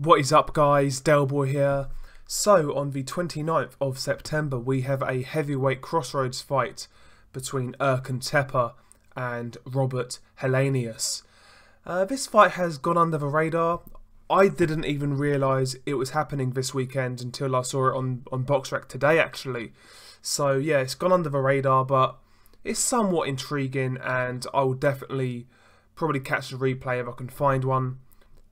What is up, guys? Delboy here. So on the 29th of September we have a heavyweight crossroads fight between Erkan Teper and Robert Helenius. This fight has gone under the radar. I didn't even realise it was happening this weekend until I saw it on BoxRec today, actually. So yeah, it's gone under the radar, but it's somewhat intriguing, and I will definitely probably catch a replay if I can find one.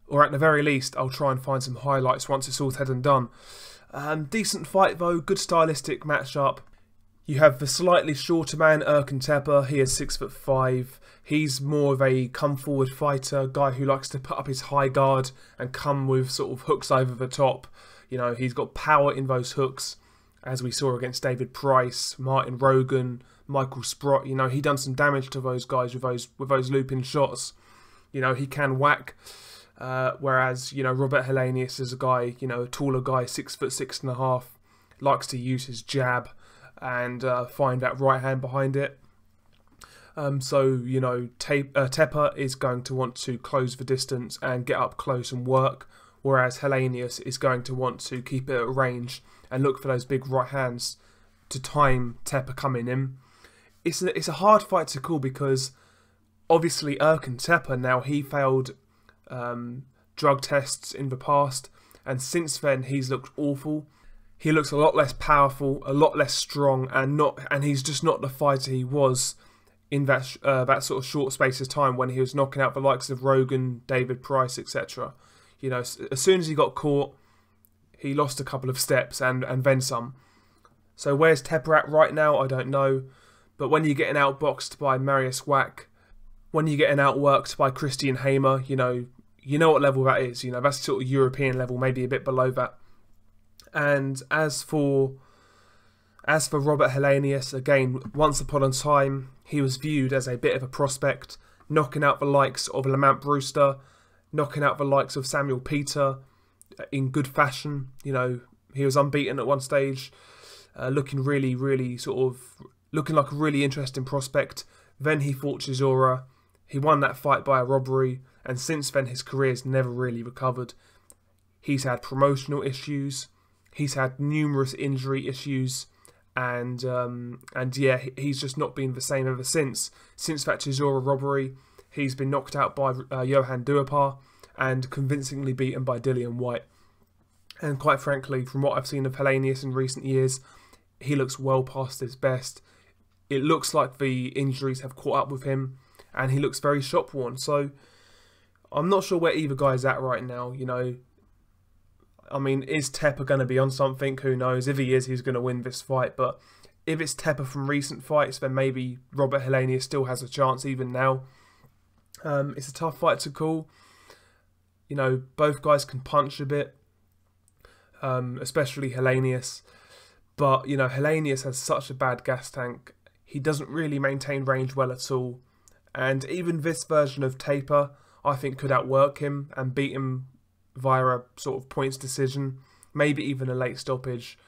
Or at the very least, I'll try and find some highlights once it's all said and done. Decent fight though, good stylistic matchup. You have the slightly shorter man, Erkan Teper. He is 6'5". He's more of a come-forward fighter, guy who likes to put up his high guard and come with sort of hooks over the top. You know, he's got power in those hooks, as we saw against David Price, Martin Rogan, Michael Sprott. You know, he done some damage to those guys with those looping shots. You know, he can whack. Whereas, you know, Robert Helenius is a guy, you know, a taller guy, 6'6.5", likes to use his jab and find that right hand behind it. So, you know, Teper is going to want to close the distance and get up close and work, whereas Helenius is going to want to keep it at range and look for those big right hands to time Teper coming in. It's a hard fight to call because obviously Erkan Teper, now he failed drug tests in the past, and since then he's looked awful. He looks a lot less powerful, a lot less strong, and he's just not the fighter he was in that sort of short space of time when he was knocking out the likes of Rogan, David Price, etc. You know, as soon as he got caught, he lost a couple of steps and then some. So where's Teper at right now? I don't know. But when you're getting outboxed by Marius Wack, when you're getting outworked by Christian Hamer, you know what level that is. You know, that's sort of European level, maybe a bit below that. And as for Robert Helenius, again, once upon a time, he was viewed as a bit of a prospect, knocking out the likes of Lamont Brewster, knocking out the likes of Samuel Peter in good fashion. You know, he was unbeaten at one stage, looking really like a really interesting prospect. Then he fought Chisora. He won that fight by a robbery, and since then his career's never really recovered. He's had promotional issues, he's had numerous injury issues, and yeah, he's just not been the same ever since. Since that Chisora robbery, he's been knocked out by Johan Duhaupas and convincingly beaten by Dillian Whyte. And quite frankly, from what I've seen of Helenius in recent years, he looks well past his best. It looks like the injuries have caught up with him, and he looks very shop-worn. So I'm not sure where either guy's at right now. You know, I mean, is Teper going to be on something? Who knows? If he is, he's going to win this fight. But if it's Teper from recent fights, then maybe Robert Helenius still has a chance even now. It's a tough fight to call. You know, both guys can punch a bit, especially Helenius. But, you know, Helenius has such a bad gas tank. He doesn't really maintain range well at all. And even this version of Teper, I think, could outwork him and beat him via a sort of points decision, maybe even a late stoppage.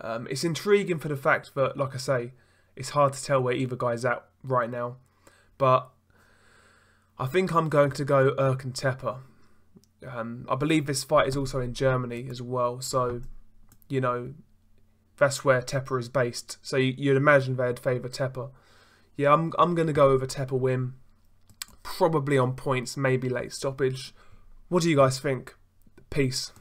It's intriguing for the fact that, like I say, it's hard to tell where either guy's at right now. But I think I'm going to go Erkan Teper. I believe this fight is also in Germany as well, so, you know, that's where Teper is based. So you'd imagine they'd favour Teper. Yeah, I'm going to go with a Teper win. Probably on points, maybe late stoppage. What do you guys think? Peace.